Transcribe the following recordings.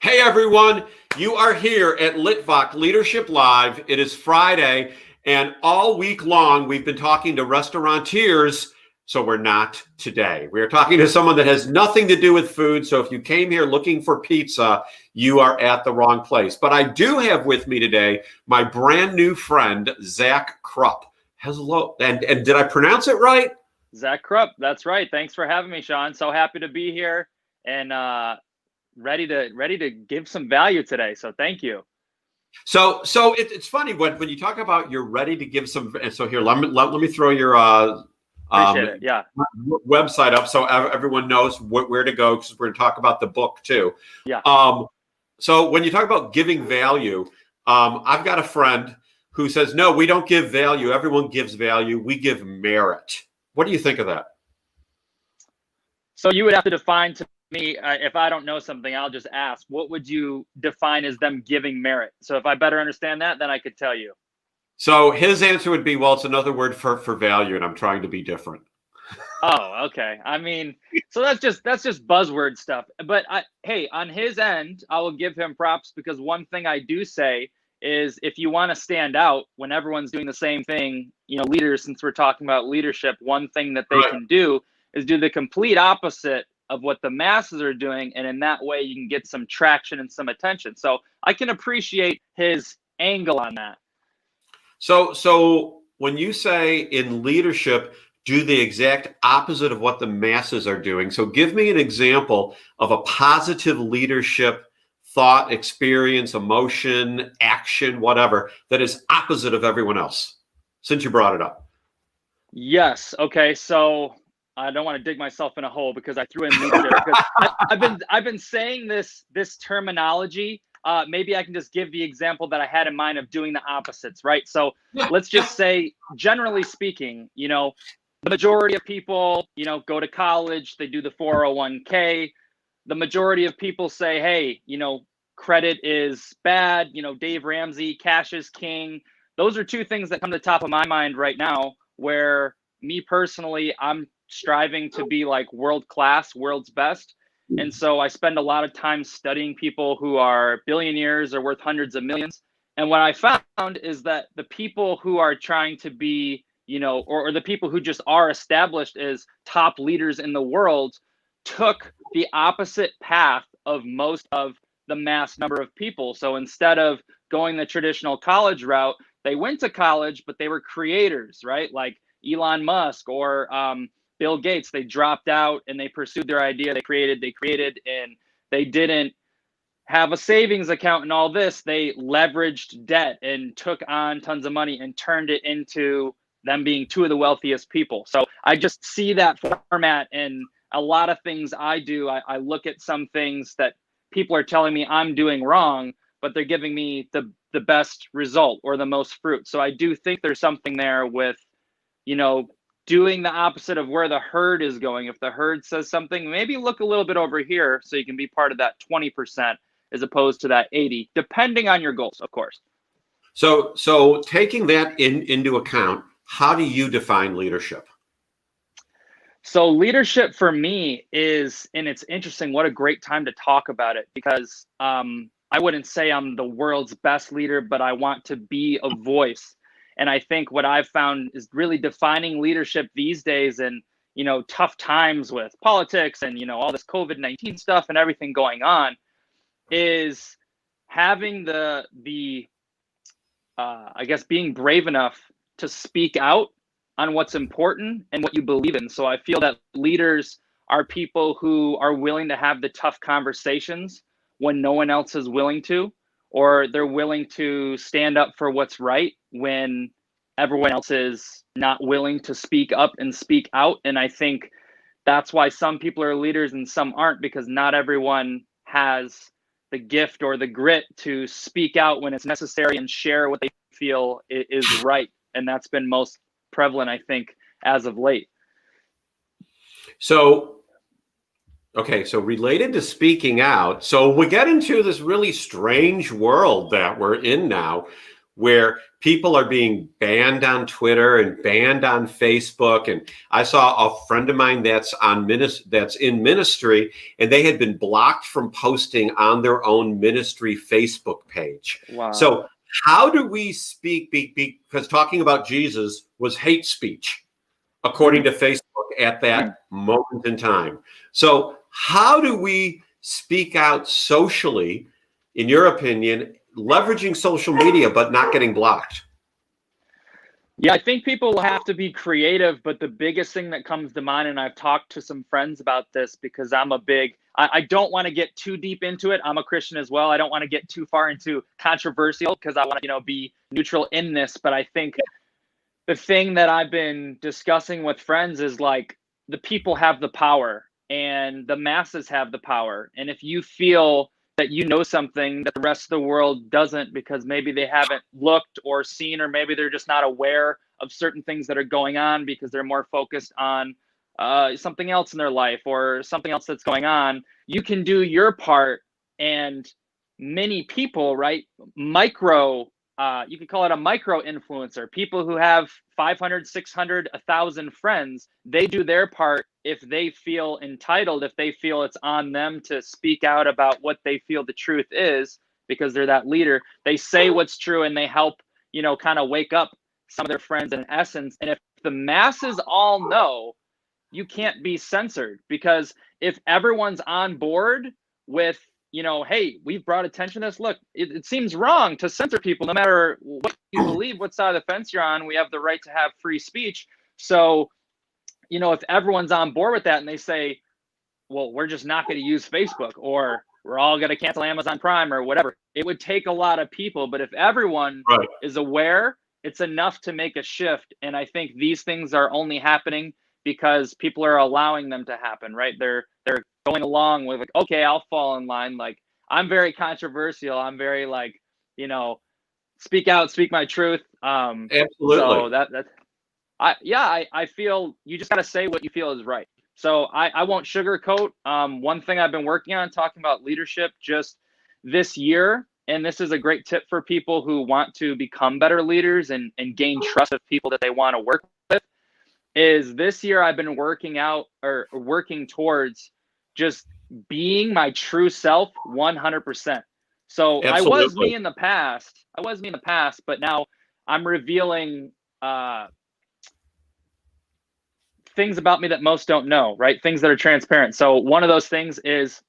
Hey everyone, you are here at Litvak Leadership Live. It is Friday, and all week long we've been talking to restaurateurs, so we're not today. We are talking to someone that has nothing to do with food, so if you came here looking for pizza, you are at the wrong place. But I do have with me today my brand new friend, Zack Krupp. Hello, and did I pronounce it right? Zack Krupp, that's right. Thanks for having me, Sean. So happy to be here and ready to give some value today. So thank you. So it's funny when you talk about you're ready to give some. And so here, let me throw your Appreciate it. Yeah. website up so everyone knows where to go, because we're going to talk about the book too. Yeah. So when you talk about giving value, I've got a friend who says, no, we don't give value. Everyone gives value. We give merit. What do you think of that? So you would have to define to me, if I don't know something, I'll just ask, what would you define as them giving merit? So if I better understand that, then I could tell you. So his answer would be, well, it's another word for value, and I'm trying to be different. Oh, okay. I mean, so that's just buzzword stuff. But hey, on his end, I will give him props, because one thing I do say is, if you want to stand out when everyone's doing the same thing, leaders, since we're talking about leadership, one thing that they can do is do the complete opposite of what the masses are doing. And in that way, you can get some traction and some attention. So I can appreciate his angle on that. So when you say in leadership, do the exact opposite of what the masses are doing. So give me an example of a positive leadership thought, experience, emotion, action, whatever, that is opposite of everyone else, since you brought it up. Yes. Okay. So I don't want to dig myself in a hole, because I threw in leadership, because I've been saying this terminology. Maybe I can just give the example that I had in mind of doing the opposites, right? So let's just say, generally speaking, the majority of people, go to college, they do the 401k. The majority of people say, hey, credit is bad. Dave Ramsey, cash is king. Those are two things that come to the top of my mind right now, where me personally, I'm striving to be like world class, world's best. And so I spend a lot of time studying people who are billionaires or worth hundreds of millions. And what I found is that the people who are trying to be, or the people who just are established as top leaders in the world, took the opposite path of most of the mass number of people. So instead of going the traditional college route, they went to college, but they were creators, right? Like Elon Musk or Bill Gates. They dropped out and they pursued their idea. They created, and they didn't have a savings account and all this. They leveraged debt and took on tons of money and turned it into them being two of the wealthiest people. So I just see that format in a lot of things I do. I look at some things that people are telling me I'm doing wrong, but they're giving me the best result or the most fruit. So I do think there's something there with, doing the opposite of where the herd is going. If the herd says something, maybe look a little bit over here so you can be part of that 20% as opposed to that 80, depending on your goals, of course. So taking that into account, how do you define leadership? So leadership for me is, and it's interesting, what a great time to talk about it, because I wouldn't say I'm the world's best leader, but I want to be a voice. And I think what I've found is really defining leadership these days, and tough times with politics and all this COVID-19 stuff and everything going on, is having the I guess being brave enough to speak out on what's important and what you believe in. So I feel that leaders are people who are willing to have the tough conversations when no one else is willing to, or they're willing to stand up for what's right when everyone else is not willing to speak up and speak out. And I think that's why some people are leaders and some aren't, because not everyone has the gift or the grit to speak out when it's necessary and share what they feel is right. And that's been most prevalent, I think, as of late. So related to speaking out, so we get into this really strange world that we're in now, where people are being banned on Twitter and banned on Facebook. And I saw a friend of mine that's in ministry, and they had been blocked from posting on their own ministry Facebook page. Wow. So how do we speak? Because talking about Jesus was hate speech, according to Facebook at that moment in time. So how do we speak out socially, in your opinion, leveraging social media but not getting blocked? Yeah, I think people have to be creative, but the biggest thing that comes to mind, and I've talked to some friends about this because I don't want to get too deep into it. I'm a Christian as well. I don't want to get too far into controversial because I want to, be neutral in this. But I think the thing that I've been discussing with friends is like the people have the power and the masses have the power. And if you feel that you know something that the rest of the world doesn't because maybe they haven't looked or seen, or maybe they're just not aware of certain things that are going on because they're more focused on something else in their life or something else that's going on, you can do your part. And many people, right, you could call it a micro influencer, people who have 500, 600, 1,000 friends, they do their part if they feel entitled, if they feel it's on them to speak out about what they feel the truth is, because they're that leader. They say what's true and they help, kind of wake up some of their friends in essence. And if the masses all know, you can't be censored, because if everyone's on board with, hey, we've brought attention to this. Look, it seems wrong to censor people no matter what you believe, what side of the fence you're on. We have the right to have free speech. So, if everyone's on board with that and they say, well, we're just not going to use Facebook, or we're all going to cancel Amazon Prime or whatever, it would take a lot of people. But if everyone is aware, it's enough to make a shift. And I think these things are only happening because people are allowing them to happen, right? They're going along with like, okay, I'll fall in line. Like, I'm very controversial. I'm very like, speak out, speak my truth. Absolutely. So I feel you just got to say what you feel is right. So I won't sugarcoat. One thing I've been working on, talking about leadership just this year, and this is a great tip for people who want to become better leaders and gain trust of people that they want to work with, is this year I've been working towards just being my true self 100%. So I was me in the past, but now I'm revealing things about me that most don't know, right? Things that are transparent. So one of those things is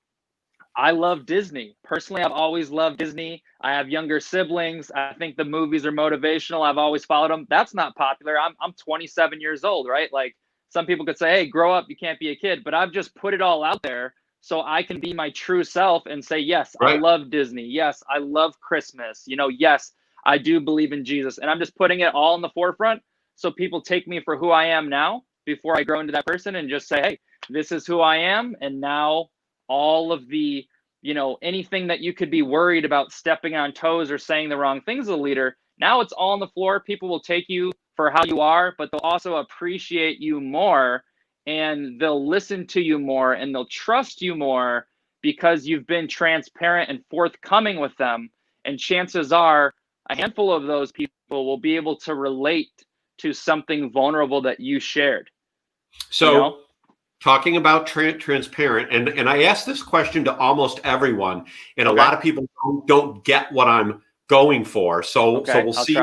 I love Disney. Personally, I've always loved Disney. I have younger siblings. I think the movies are motivational. I've always followed them. That's not popular. I'm 27 years old, right? Like, some people could say, hey, grow up, you can't be a kid. But I've just put it all out there so I can be my true self and say, yes, I love Disney. Yes, I love Christmas. Yes, I do believe in Jesus. And I'm just putting it all in the forefront so people take me for who I am now before I grow into that person, and just say, hey, this is who I am. And now all of the, anything that you could be worried about stepping on toes or saying the wrong things as a leader, now it's all on the floor. People will take you for how you are, but they'll also appreciate you more, and they'll listen to you more, and they'll trust you more because you've been transparent and forthcoming with them. And chances are a handful of those people will be able to relate to something vulnerable that you shared. So talking about transparent, and I ask this question to almost everyone, and a lot of people don't get what I'm going for. So we'll see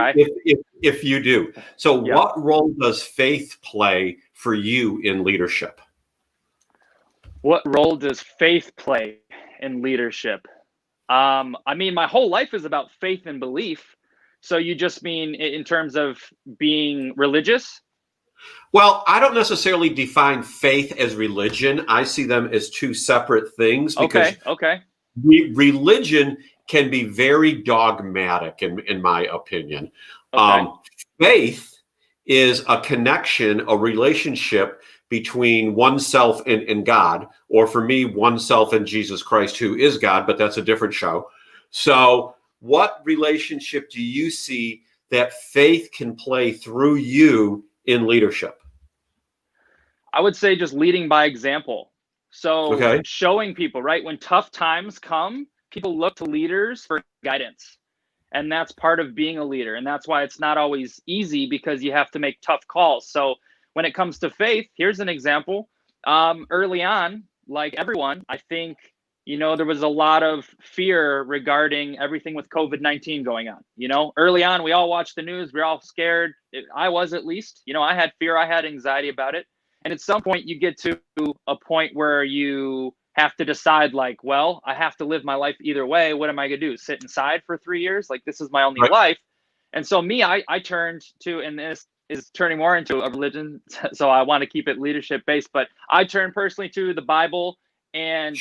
if you do. So what role does faith play for you in leadership? What role does faith play in leadership? I mean, my whole life is about faith and belief. So you just mean in terms of being religious? Well, I don't necessarily define faith as religion. I see them as two separate things, because religion can be very dogmatic, in my opinion. Faith is a connection, a relationship between oneself and God, or for me, oneself and Jesus Christ, who is God, but that's a different show. So what relationship do you see that faith can play through you in leadership? I would say just leading by example. So showing people, right? When tough times come, people look to leaders for guidance. And that's part of being a leader. And that's why it's not always easy, because you have to make tough calls. So when it comes to faith, here's an example. Early on, like everyone, I think, there was a lot of fear regarding everything with COVID-19 going on. Early on, we all watched the news. We were all scared. I was, at least. I had fear. I had anxiety about it. And at some point, you get to a point where you have to decide, like, well, I have to live my life either way. What am I going to do? Sit inside for 3 years? Like, this is my only life. And so I turned to, and this is turning more into a religion, so I want to keep it leadership based, but I turned personally to the Bible, and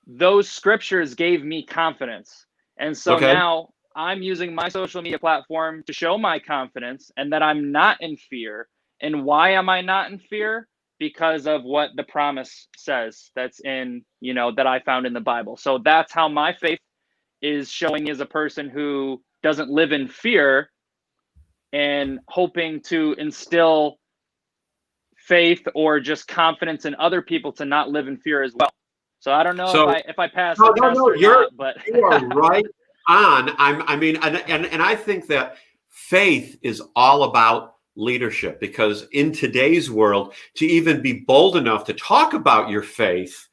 those scriptures gave me confidence. And so now I'm using my social media platform to show my confidence and that I'm not in fear. And why am I not in fear? Because of what the promise says that's in, that I found in the Bible. So that's how my faith is showing as a person who doesn't live in fear, and hoping to instill faith or just confidence in other people to not live in fear as well. So I don't know if I passed the test or not, but you are right on. And I think that faith is all about leadership, because in today's world, to even be bold enough to talk about your faith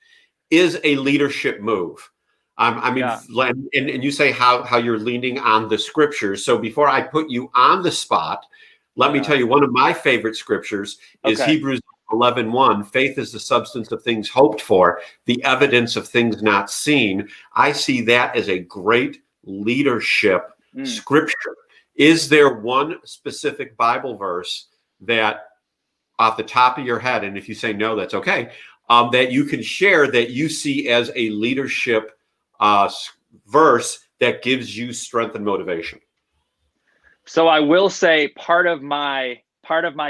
is a leadership move. And you say how you're leaning on the scriptures. So before I put you on the spot, let me tell you, one of my favorite scriptures is Hebrews 11:1. Faith is the substance of things hoped for, the evidence of things not seen. I see that as a great leadership scripture. Is there one specific Bible verse that, off the top of your head, and if you say no, that's okay, that you can share that you see as a leadership verse that gives you strength and motivation? So I will say part of my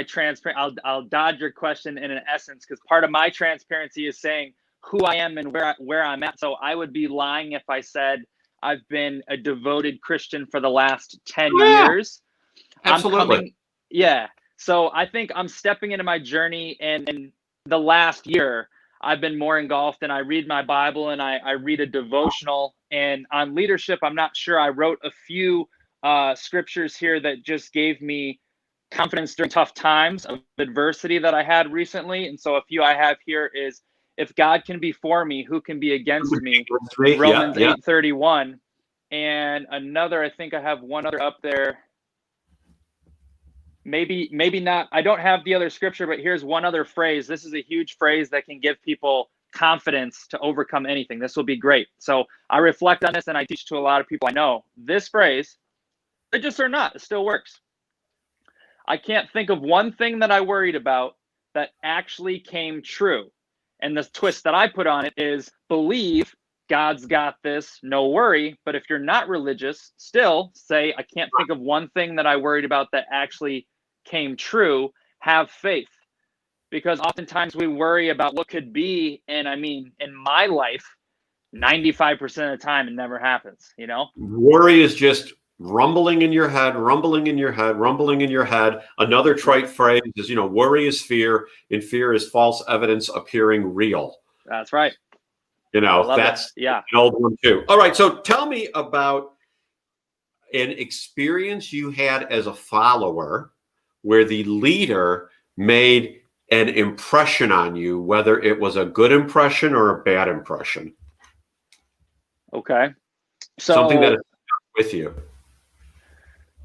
transparent, I'll dodge your question in an essence, because part of my transparency is saying who I am and where I'm at. So I would be lying if I said I've been a devoted Christian for the last 10 years. Absolutely. So I think I'm stepping into my journey, and in the last year, I've been more engulfed, and I read my Bible, and I read a devotional. And on leadership, I'm not sure. I wrote a few scriptures here that just gave me confidence during tough times of adversity that I had recently. And so a few I have here is, if God can be for me, who can be against me? Romans 8:31. And another, I think I have one other up there. Maybe not. I don't have the other scripture, but here's one other phrase. This is a huge phrase that can give people confidence to overcome anything. This will be great. So I reflect on this, and I teach to a lot of people I know. This phrase, religious or not, it still works. I can't think of one thing that I worried about that actually came true. And the twist that I put on it is, believe God's got this, no worry. But if you're not religious, still say, I can't think of one thing that I worried about that actually came true. Have faith. Because oftentimes we worry about what could be. And I mean, in my life, 95% of the time, it never happens, Worry is just rumbling in your head, rumbling in your head, rumbling in your head. Another trite phrase is, worry is fear, and fear is false evidence appearing real. That's right. That's an old one too. All right. So tell me about an experience you had as a follower where the leader made an impression on you, whether it was a good impression or a bad impression. Okay. So something that is with you.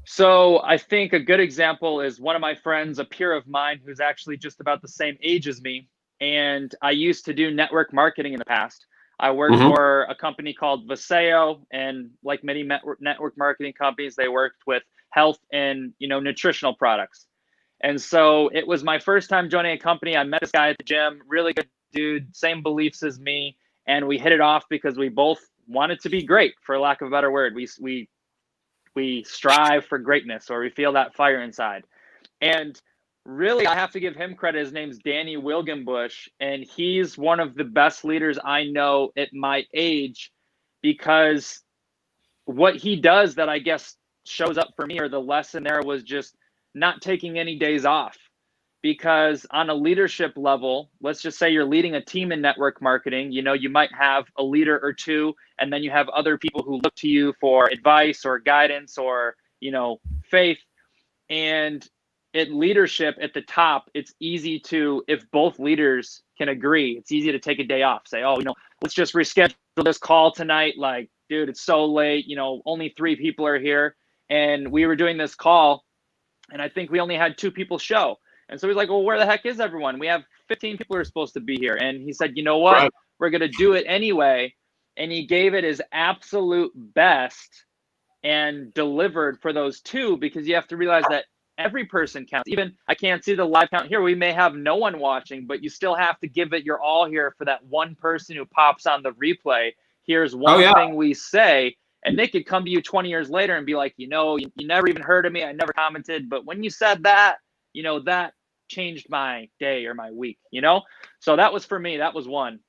So I think a good example is one of my friends, a peer of mine who's actually just about the same age as me. And I used to do network marketing in the past. I worked for a company called Vaseo, and like many network marketing companies, they worked with health and nutritional products. And so it was my first time joining a company. I met this guy at the gym, really good dude, same beliefs as me, and we hit it off because we both wanted to be great, for lack of a better word. We strive for greatness, or we feel that fire inside. And really, I have to give him credit. His name's Danny Wilgenbush, and he's one of the best leaders I know at my age, because what he does that I guess shows up for me, or the lesson there, was just not taking any days off. because on a leadership level, let's just say you're leading a team in network marketing, you might have a leader or two, and then you have other people who look to you for advice or guidance or, faith. And leadership at the top, it's easy to, if both leaders can agree, it's easy to take a day off, say, oh, let's just reschedule this call tonight. Like, dude, it's so late, only 3 people are here. And we were doing this call, and I think we only had 2 people show. And so he's like, well, where the heck is everyone? We have 15 people who are supposed to be here. And he said, you know what? Right. We're going to do it anyway. And he gave it his absolute best and delivered for those 2, because you have to realize that every person counts. Even I can't see the live count here. We may have no one watching, but you still have to give it your all here for that one person who pops on the replay. Here's one thing we say. And they could come to you 20 years later and be like, you never even heard of me. I never commented. But when you said that, that changed my day or my week, So that was for me. That was one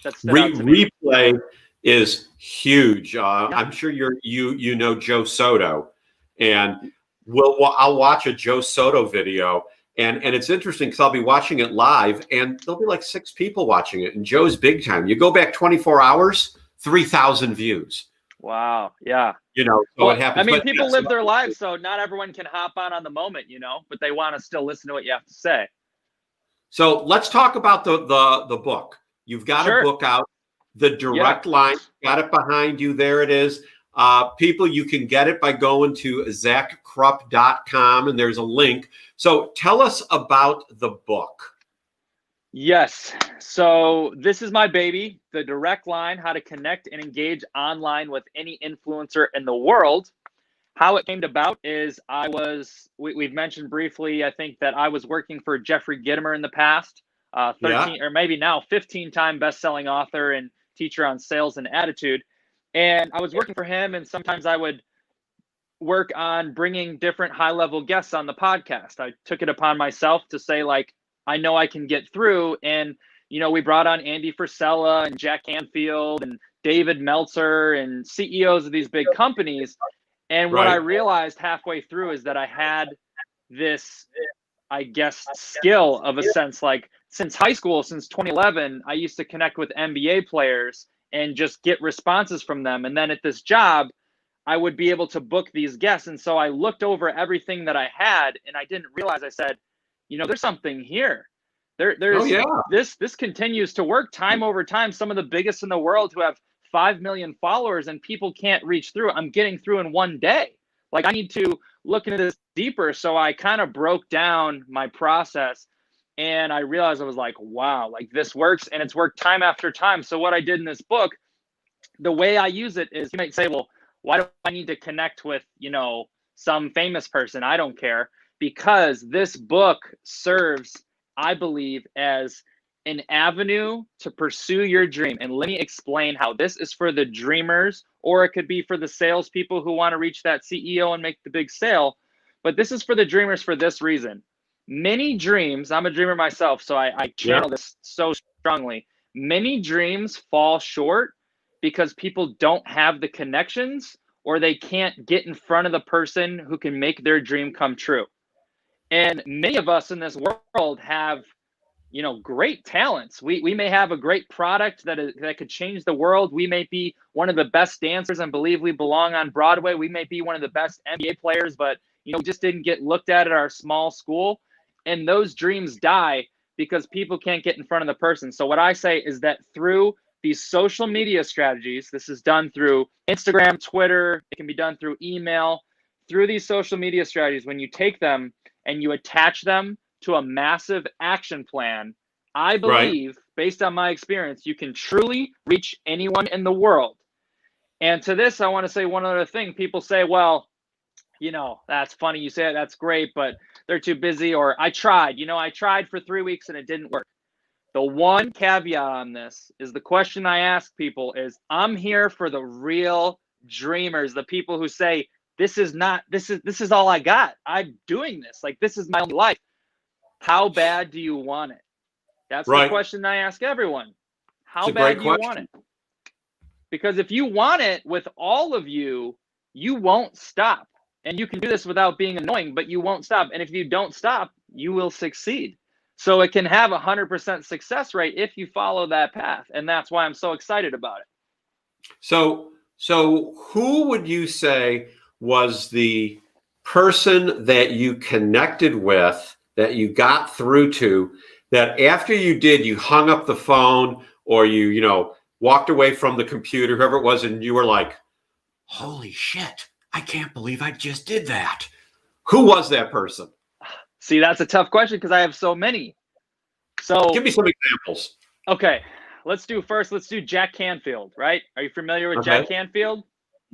that stood out to me. Replay is huge. I'm sure you know Joe Soto, and I'll watch a Joe Soto video, and it's interesting because I'll be watching it live, and there'll be like 6 people watching it, and Joe's big time. You go back 24 hours, 3,000 views. Wow. Yeah. So it happens. I mean, people live their lives, so not everyone can hop on the moment, but they want to still listen to what you have to say. So let's talk about the book. You've got a book out, The Direct Line. Got it behind you. There it is. People, you can get it by going to zackkrupp.com, and there's a link. So tell us about the book. Yes. So this is my baby, The Direct Line, how to connect and engage online with any influencer in the world. How it came about is we've mentioned briefly, I think, that I was working for Jeffrey Gitomer in the past, 13 or maybe now 15-time best-selling author and teacher on sales and attitude. And I was working for him, and sometimes I would work on bringing different high-level guests on the podcast. I took it upon myself to say, like, I know I can get through. And, we brought on Andy Frisella and Jack Canfield and David Meltzer and CEOs of these big companies. And what I realized halfway through is that I had this, I guess, skill of a sense, like since high school, since 2011, I used to connect with NBA players and just get responses from them. And then at this job, I would be able to book these guests. And so I looked over everything that I had, and I didn't realize, I said, there's something here. This continues to work time over time. Some of the biggest in the world who have 5 million followers and people can't reach through. I'm getting through in one day. Like, I need to look into this deeper. So I kind of broke down my process, and I realized, I was like, wow, like this works, and it's worked time after time. So what I did in this book, the way I use it is, you might say, well, why do I need to connect with, some famous person? I don't care. Because this book serves, I believe, as an avenue to pursue your dream. And let me explain how this is for the dreamers, or it could be for the salespeople who want to reach that CEO and make the big sale. But this is for the dreamers for this reason. Many dreams, I'm a dreamer myself, so I channel this so strongly. Many dreams fall short because people don't have the connections, or they can't get in front of the person who can make their dream come true. And many of us in this world have, great talents. We may have a great product that could change the world. We may be one of the best dancers and believe we belong on Broadway. We may be one of the best NBA players, but, we just didn't get looked at our small school. And those dreams die because people can't get in front of the person. So what I say is that through these social media strategies, this is done through Instagram, Twitter, it can be done through email, through these social media strategies, when you take them and you attach them to a massive action plan, I believe, based on my experience, you can truly reach anyone in the world. And to this, I want to say one other thing. People say, well, that's funny you say it, that's great, but they're too busy, or I tried. I tried for 3 weeks and it didn't work. The one caveat on this is the question I ask people is, I'm here for the real dreamers, the people who say, this is all I got. I'm doing this. Like, this is my only life. How bad do you want it? That's the question I ask everyone. How bad do you want it? Because if you want it with all of you, you won't stop. And you can do this without being annoying, but you won't stop. And if you don't stop, you will succeed. So it can have 100% success rate if you follow that path. And that's why I'm so excited about it. So who would you say was the person that you connected with, that you got through to, that after you did, you hung up the phone or you walked away from the computer, whoever it was, and you were like, holy shit, I can't believe I just did that. Who was that person? See, that's a tough question because I have so many. So give me some examples. Okay, let's do Jack Canfield, right? Are you familiar with Jack Canfield?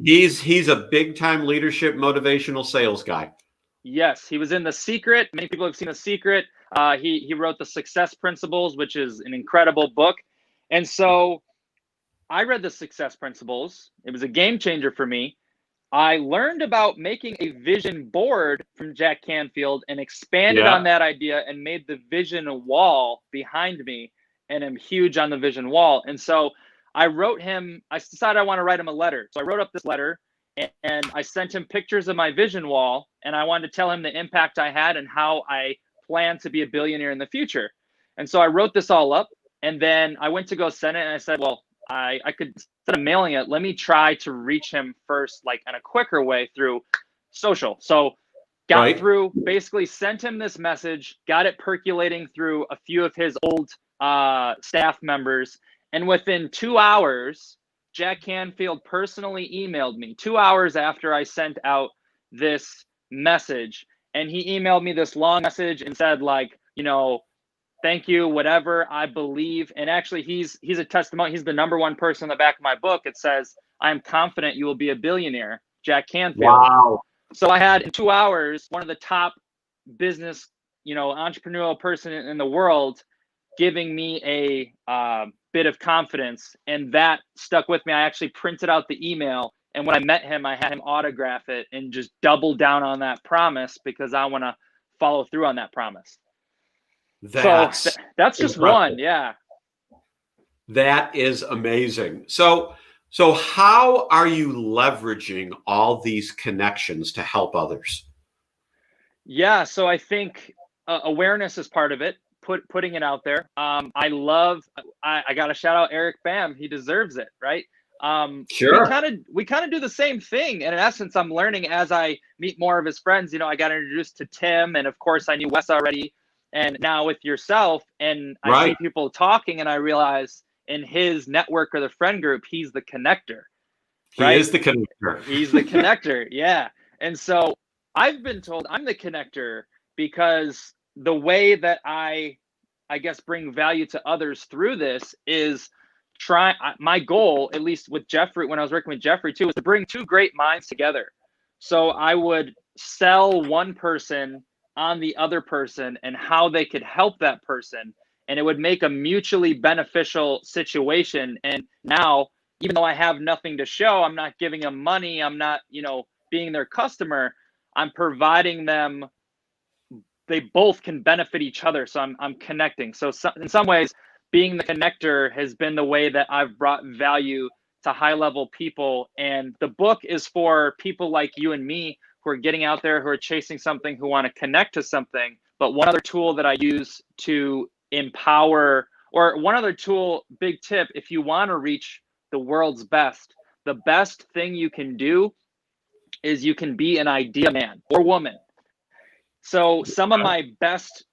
He's a big time leadership motivational sales guy. Yes, he was in The Secret. Many people have seen The Secret. He wrote The Success Principles, which is an incredible book. And so I read The Success Principles. It was a game changer for me. I learned about making a vision board from Jack Canfield and expanded on that idea and made the vision wall behind me. And I'm huge on the vision wall. And so I decided I want to write him a letter. So I wrote up this letter and I sent him pictures of my vision wall. And I wanted to tell him the impact I had and how I plan to be a billionaire in the future. And so I wrote this all up. And then I went to go send it. And I said, well, I could, instead of mailing it, let me try to reach him first, like in a quicker way through social. So got through, basically sent him this message, got it percolating through a few of his old staff members. And within 2 hours, Jack Canfield personally emailed me 2 hours after I sent out this message. And he emailed me this long message and said, like, thank you, whatever, I believe. And actually, he's a testimony. He's the #1 person in the back of my book. It says, I am confident you will be a billionaire, Jack Canfield. Wow. So I had in 2 hours, one of the top business, entrepreneurial person in the world giving me a bit of confidence. And that stuck with me. I actually printed out the email. And when I met him, I had him autograph it and just double down on that promise because I want to follow through on that promise. That's just incredible. one. Yeah. That is amazing. So how are you leveraging all these connections to help others? Yeah. So I think awareness is part of it. Putting it out there. I got to shout out Eric Bam. He deserves it. Right. Sure. We kind of do the same thing. And in essence, I'm learning as I meet more of his friends. I got introduced to Tim, and of course I knew Wes already. And now with yourself, and I see people talking, and I realize in his network or the friend group, he's the connector. He is the connector. He's the connector. Yeah. And so I've been told I'm the connector because the way that I guess, bring value to others through this is my goal, at least with Jeffrey, when I was working with Jeffrey too, was to bring two great minds together. So I would sell one person on the other person and how they could help that person. And it would make a mutually beneficial situation. And now, even though I have nothing to show, I'm not giving them money, I'm not, being their customer, I'm providing them, they both can benefit each other. So I'm connecting. So in some ways, being the connector has been the way that I've brought value to high-level people. And the book is for people like you and me who are getting out there, who are chasing something, who want to connect to something. But one other tool that I use to empower, or one other tool, big tip, if you want to reach the world's best, the best thing you can do is you can be an idea man or woman. So some of my best,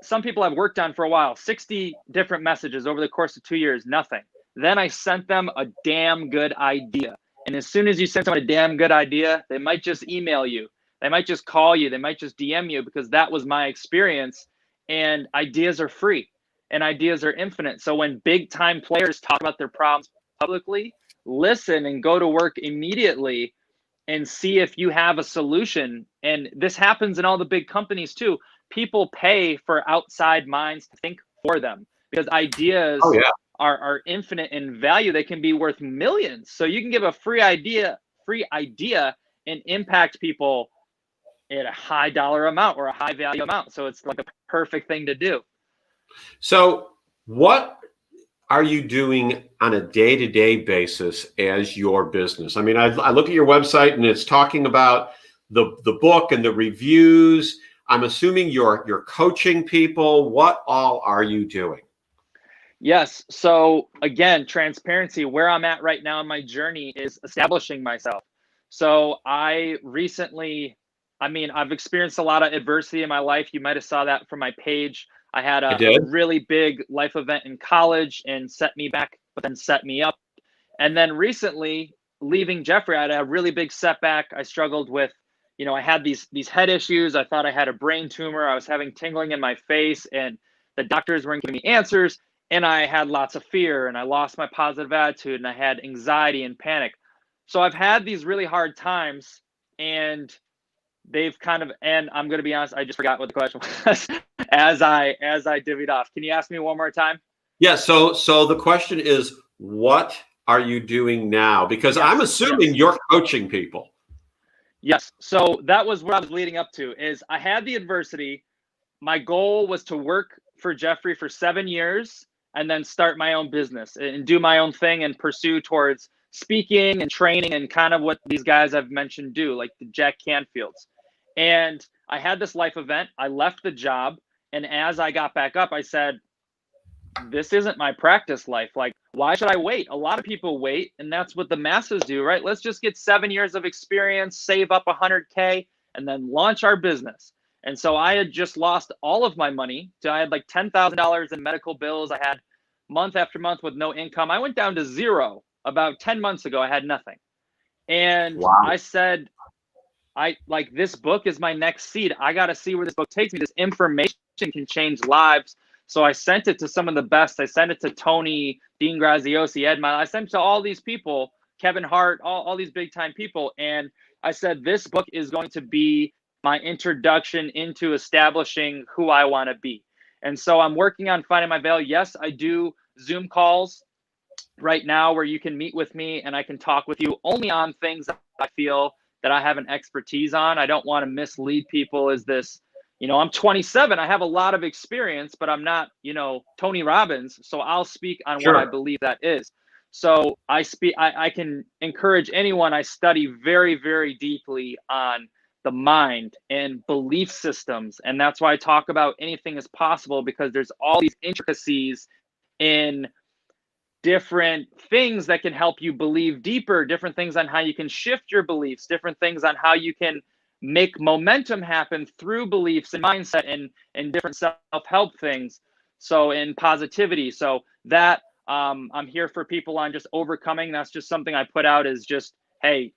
some people I've worked on for a while, 60 different messages over the course of 2 years, nothing. Then I sent them a damn good idea. And as soon as you send someone a damn good idea, they might just email you. They might just call you. They might just DM you, because that was my experience. And ideas are free and ideas are infinite. So when big time players talk about their problems publicly, listen and go to work immediately and see if you have a solution. And this happens in all the big companies too. People pay for outside minds to think for them, because ideas are infinite in value. They can be worth millions. So you can give a free idea and impact people at a high dollar amount or a high value amount. So it's like the perfect thing to do. So what are you doing on a day-to-day basis as your business? I mean, I look at your website and it's talking about the book and the reviews. I'm assuming you're coaching people. What all are you doing? Yes. So again, transparency, where I'm at right now in my journey is establishing myself. So I recently, I mean, I've experienced a lot of adversity in my life. You might have saw that from my page. I had I a did. really big life event in college and set me back, but then set me up. And then recently, leaving Jeffrey, I had a really big setback. I struggled with, I had these head issues. I thought I had a brain tumor. I was having tingling in my face, and the doctors weren't giving me answers. And I had lots of fear, and I lost my positive attitude, and I had anxiety and panic. So I've had these really hard times, and they've kind of, and I'm going to be honest, I just forgot what the question was as I divvied off. Can you ask me one more time? Yeah. So the question is, what are you doing now? Because I'm assuming you're coaching people. Yes. So that was what I was leading up to is I had the adversity. My goal was to work for Jeffrey for 7 years and then start my own business and do my own thing and pursue towards speaking and training and kind of what these guys I've mentioned do, like the Jack Canfields. And I had this life event. I left the job. And as I got back up, I said, this isn't my practice life. Like, why should I wait? A lot of people wait, and that's what the masses do, right? Let's just get 7 years of experience, save up 100K, and then launch our business. And so I had just lost all of my money. So I had like $10,000 in medical bills. I had month after month with no income. I went down to zero about 10 months ago. I had nothing. And Wow. I said, this book is my next seed. I got to see where this book takes me. This information can change lives. So I sent it to some of the best. I sent it to Tony, Dean Graziosi, Ed Mile. I sent it to all these people, Kevin Hart, all these big time people. And I said, this book is going to be my introduction into establishing who I want to be. And so I'm working on finding my veil. Yes, I do Zoom calls right now where you can meet with me and I can talk with you only on things that I feel that I have an expertise on. I don't want to mislead people as this, I'm 27. I have a lot of experience, but I'm not, Tony Robbins. So I'll speak on what I believe that is. So I can encourage anyone. I study very, very deeply on the mind and belief systems. And that's why I talk about anything is possible, because there's all these intricacies in different things that can help you believe deeper, different things on how you can shift your beliefs, different things on how you can make momentum happen through beliefs and mindset and different self-help things. So in positivity. So that I'm here for people on just overcoming. That's just something I put out is just, hey,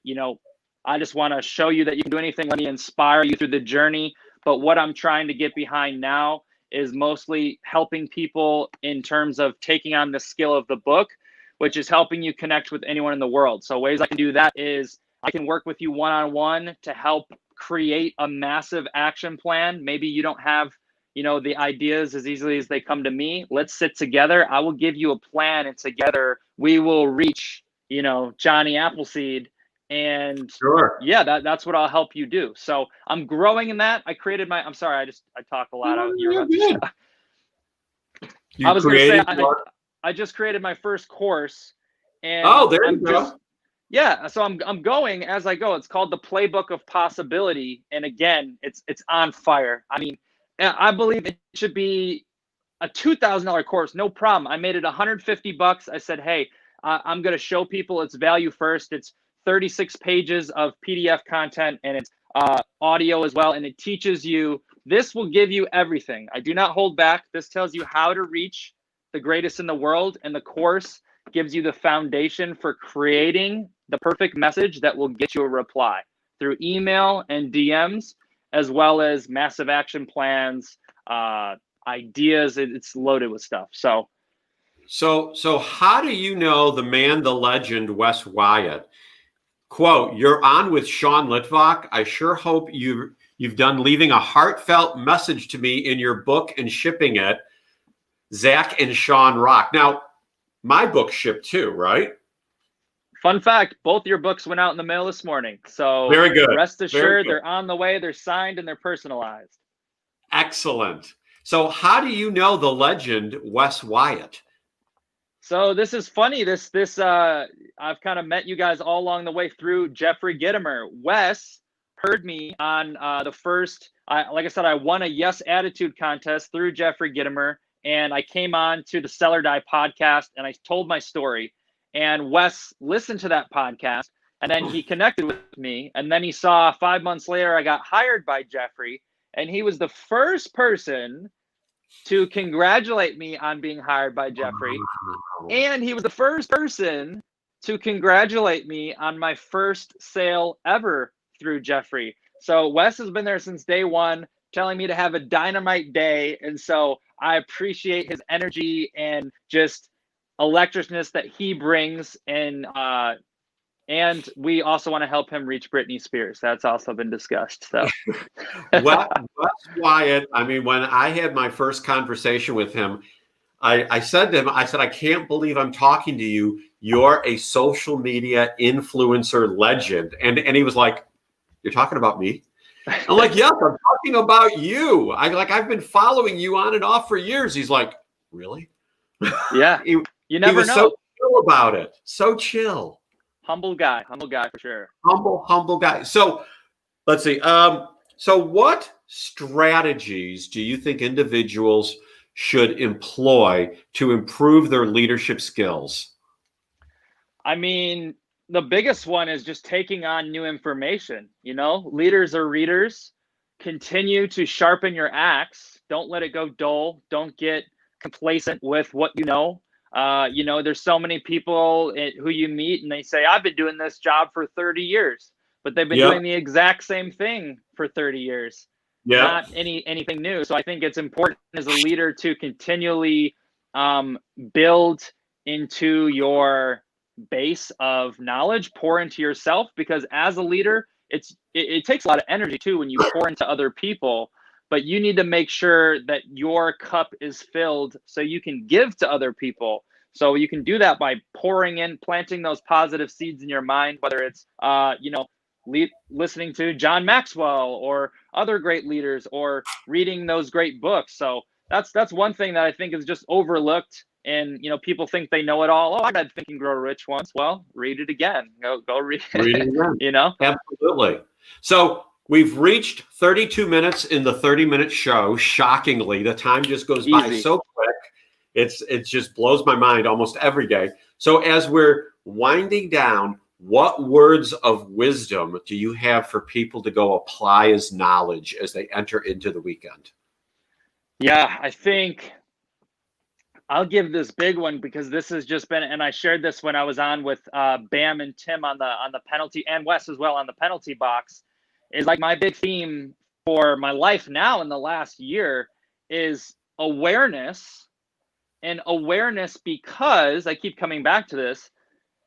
I just want to show you that you can do anything. Let me inspire you through the journey. But what I'm trying to get behind now is mostly helping people in terms of taking on the skill of the book, which is helping you connect with anyone in the world. So ways I can do that is I can work with you one-on-one to help create a massive action plan. Maybe you don't have, the ideas as easily as they come to me. Let's sit together. I will give you a plan, and together we will reach, Johnny Appleseed. And that's what I'll help you do. So I'm growing in that. I created I'm sorry, I talk a lot out. I was going to say, I just created my first course, and there you go. So I'm going as I go. It's called the Playbook of Possibility. And again, it's on fire. I mean, I believe it should be a $2,000 course. No problem. I made it $150. I said, hey, I'm going to show people its value first. It's 36 pages of PDF content, and it's audio as well. And it teaches you, this will give you everything. I do not hold back. This tells you how to reach the greatest in the world. And the course gives you the foundation for creating the perfect message that will get you a reply through email and DMs, as well as massive action plans, ideas. It's loaded with stuff. So how do you know the man, the legend, Wes Wyatt? Quote, you're on with Sean Litvak. I sure hope you've done leaving a heartfelt message to me in your book and shipping it. Zack and Sean rock. Now, my book shipped too, right? Fun fact, both your books went out in the mail this morning. So very good. Rest assured, they're on the way, they're signed, and they're personalized. Excellent. So how do you know the legend Wes Wyatt? So this is funny. I've kind of met you guys all along the way through Jeffrey Gitomer. Wes heard me on the first like I said, I won a Yes Attitude contest through Jeffrey Gitomer, and I came on to the Seller Die podcast, and I told my story. And Wes listened to that podcast, and then he connected with me, and then he saw 5 months later I got hired by Jeffrey, and he was the first person to congratulate me on being hired by Jeffrey, and he was the first person to congratulate me on my first sale ever through Jeffrey. So Wes has been there since day one, telling me to have a dynamite day. And so I appreciate his energy and just electricness that he brings. And we also want to help him reach Britney Spears. That's also been discussed. So, Wes Wyatt, I mean, when I had my first conversation with him, I said to him, I said, I can't believe I'm talking to you. You're a social media influencer legend. And he was like, you're talking about me? I'm like, yes, I'm talking about you. I've been following you on and off for years. He's like, really? Yeah. You never he was know. So chill about it. So chill. Humble guy for sure. Humble guy. So let's see. So what strategies do you think individuals should employ to improve their leadership skills? I mean, the biggest one is just taking on new information. Leaders are readers. Continue to sharpen your axe. Don't let it go dull. Don't get complacent with what you know. There's so many people who you meet and they say, I've been doing this job for 30 years, but they've been doing the exact same thing for 30 years. Not anything new. So I think it's important as a leader to continually build into your base of knowledge, pour into yourself, because as a leader, it takes a lot of energy too when you pour into other people, but you need to make sure that your cup is filled so you can give to other people. So you can do that by pouring in, planting those positive seeds in your mind, whether it's listening to John Maxwell or other great leaders, or reading those great books. So that's one thing that I think is just overlooked. And people think they know it all. Oh, I read Think and Grow Rich once. Well, read it again. Go read it again. Absolutely. So we've reached 32 minutes in the 30-minute show. Shockingly, the time just goes by so quick. It just blows my mind almost every day. So as we're winding down, what words of wisdom do you have for people to go apply as knowledge as they enter into the weekend? Yeah, I think I'll give this big one, because this has just been, and I shared this when I was on with Bam and Tim on the penalty, and Wes as well on the penalty box, is like my big theme for my life now in the last year is awareness. And awareness, because I keep coming back to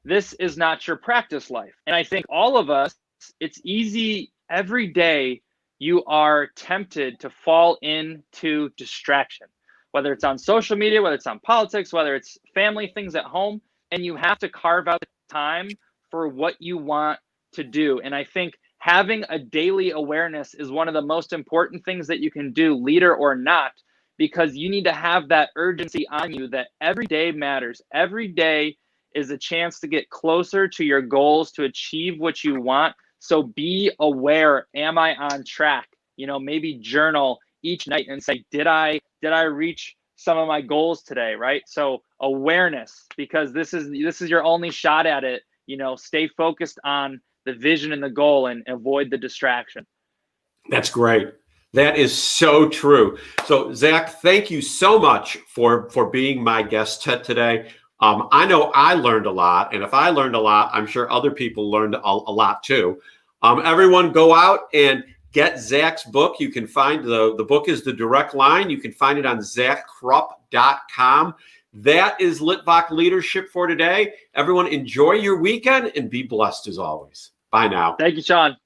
this is not your practice life. And I think all of us, it's easy every day, you are tempted to fall into distraction, whether it's on social media, whether it's on politics, whether it's family things at home, and you have to carve out the time for what you want to do. And I think having a daily awareness is one of the most important things that you can do, leader or not, because you need to have that urgency on you that every day matters. Every day is a chance to get closer to your goals, to achieve what you want. So be aware. Am I on track? Maybe journal each night and say, did I reach some of my goals today? Right. So awareness, because this is your only shot at it. Stay focused on the vision and the goal and avoid the distraction. That's great. That is so true. So Zack, thank you so much for being my guest today. I know I learned a lot, and if I learned a lot, I'm sure other people learned a lot too. Everyone go out and get Zack's book. You can find the book is The Direct Line. You can find it on ZackKrupp.com. That is Litvak Leadership for today. Everyone enjoy your weekend and be blessed as always. Bye now. Thank you, Sean.